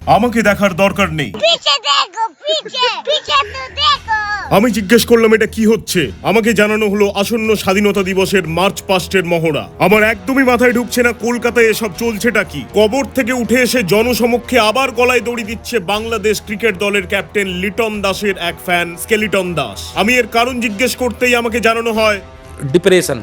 আমাকে দেখার দরকার নেই। पीछे देखो पीछे पीछे तो देखो। আমি জিজ্ঞেস করলাম এটা কি হচ্ছে। আমাকে জানানো হলো আসন্ন স্বাধীনতা দিবসের মার্চ পাস্টের মহড়া। আমার একদমই মাথায় ঢুকছে না কলকাতায় এসব চলছেটা কি। কবর থেকে উঠে এসে জনসমক্ষে আবার গলায় দড়ি দিচ্ছে বাংলাদেশ ক্রিকেট দলের ক্যাপ্টেন লিটন দাসের এক ফ্যান স্কেলিটন দাস। আমি এর কারণ জিজ্ঞেস করতেই আমাকে জানানো হয় ডিপ্রেশন।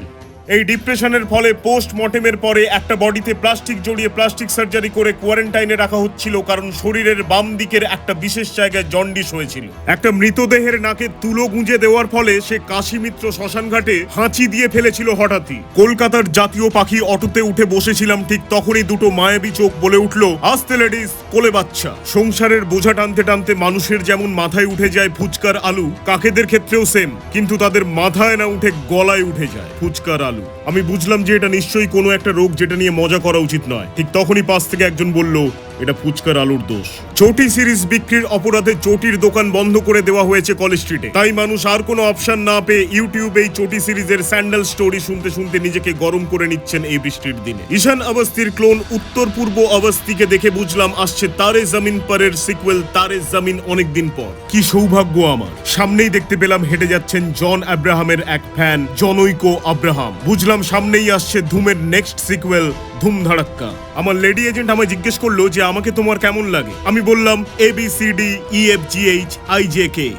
এই ডিপ্রেশনের ফলে পোস্টমর্টেমের পরে একটা বডিতে প্লাস্টিক জড়িয়ে প্লাস্টিক সার্জারি করে কোয়ারেন্টাইনে রাখা হচ্ছিল, কারণ শরীরের বাম দিকের একটা বিশেষ জায়গায় জন্ডিস হয়েছিল। একটা মৃতদেহের নাকে তুলো গুঁজে দেওয়ার ফলে সে কাশীমিত্র শ্মশানঘাটে হাঁচি দিয়ে ফেলেছিল হঠাৎই। কলকাতার জাতীয় পাখি অটোতে উঠে বসেছিলাম, ঠিক তখনই দুটো মায়াবী চোখ বলে উঠল, আস্তে লেডিস, কোলে বাচ্চা। সংসারের বোঝা টানতে টানতে মানুষের যেমন মাথায় উঠে যায় ফুচকার আলু, কাকেদের ক্ষেত্রেও সেম, কিন্তু তাদের মাথায় না উঠে গলায় উঠে যায় ফুচকার আলু। আমি বুঝলাম যে এটা নিশ্চয়ই কোনো একটা রোগ যেটা নিয়ে মজা করা উচিত নয়। ঠিক তখনই পাশ থেকে একজন বলল, এটা ফুচকার আলুর দোষ। চটি সিরিজ বিক্রির অপরাধে চটির দোকান বন্ধ করে দেওয়া হয়েছে কলেজ স্ট্রিটে। তাই মানুষ আর কোনো অপশন না পেয়ে ইউটিউবে এই চটি সিরিজের স্যান্ডেল স্টোরি শুনতে শুনতে নিজেকে গরম করে নিচ্ছেন এই বৃষ্টির দিনে। ঈশান অবস্তির ক্লোন উত্তর পূর্ব অবস্তিকে দেখে বুঝলাম আসছে তারে জমিন পরের সিকুয়েল তারে জমিন অনেকদিন পর। কি সৌভাগ্য আমার। সামনেই দেখতে পেলাম হেঁটে যাচ্ছেন জন আব্রাহামের এক ফ্যান জনৈক আব্রাহাম। বুঝলাম সামনেই আসছে ধুমের নেক্সট সিকুয়েল ধুম ধাড়াক্কা। আমার লেডি এজেন্ট আমায় জিজ্ঞেস করলো যে আমাকে তোমার কেমন লাগে। আমি বললাম ABCDEFGHIJK।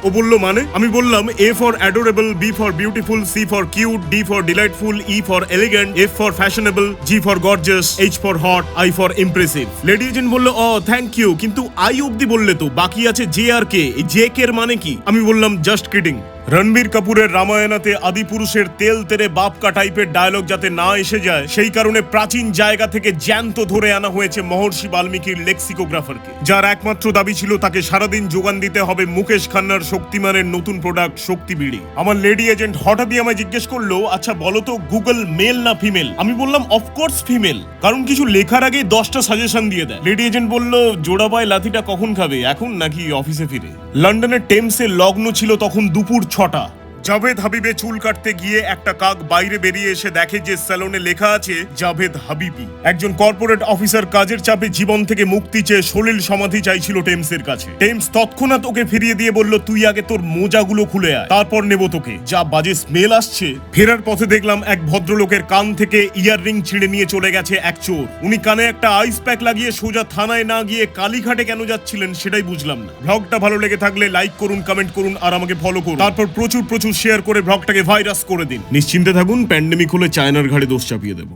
ও বললো মানে? আমি বললাম A for adorable, B for beautiful, C for cute, D for delightful, E for elegant, F for fashionable, G for gorgeous, H for hot, I for impressive. Lady agent বললো, ও থ্যাংক ইউ, কিন্তু I অব্দি বললে তো, বাকি আছে J আর K। এই JK এর মানে কি? আমি বললাম জাস্ট কিডিং। রণবীর কাপুরের রামায়ণাতে আদিপুরুষের তেল তেরে বাপকা টাইপের ডায়লগ যাতে না এসে যায়, সেই কারণে প্রাচীন জায়গা থেকে জ্যান্ত ধরে আনা হয়েছে মহর্ষি বাল্মীকির লেক্সিকোগ্রাফারকে, যার একমাত্র দাবি ছিল তাকে সারাদিন যোগান দিতে হবে মুকেশ খান্নার শক্তিমানের নতুন প্রোডাক্ট শক্তি বিড়ি। আমার লেডি এজেন্ট হঠাৎই আমায় জিজ্ঞেস করলো, আচ্ছা বলো তো গুগল মেল না ফিমেল? আমি বললাম অফকোর্স ফিমেল, কারণ কিছু লেখার আগেই 10টা সাজেশন দিয়ে দেয়। লেডি এজেন্ট বলল, জোড়াবাই লাথিটা কখন খাবে, এখন নাকি অফিসে ফিরে? লন্ডনের টেমসে লগ্ন ছিল তখন দুপুর 6টা। জাভেদ হাবিবে চুল কাটতে গিয়ে একটা কাক বাইরে বেরিয়ে এসে দেখে যে স্যালনে লেখা আছে জাভেদ হাবিবি। একজন কর্পোরেট অফিসার কাজের চাপে জীবন থেকে মুক্তি চেয়ে সলিল সমাধি চাইছিল টেমসের কাছে। টেমস তৎক্ষণাৎ ওকে ফিরিয়ে দিয়ে বলল, তুই আগে তোর মোজাগুলো খুলে আয়, তারপর নেব তোকে। যা বাজে স্মেল আসছে। ফেরার পথে দেখলাম এক ভদ্রলোকের কান থেকে ইয়াররিং ছিঁড়ে নিয়ে চলে গেছে এক চোর। উনি কানে একটা আইস প্যাক লাগিয়ে সোজা থানায় না গিয়ে কালীঘাটে কেন যাচ্ছিলেন সেটাই বুঝলাম না। ব্লগটা ভালো লেগে থাকলে লাইক করুন, কমেন্ট করুন আর আমাকে ফলো করুন। তারপর প্রচুর শেয়ার করে ব্লগটাকে ভাইরাস করে দিন। নিশ্চিন্তে থাকুন, প্যান্ডেমিক হলে চায়নার ঘাড়ে দোষ চাপিয়ে দেবো।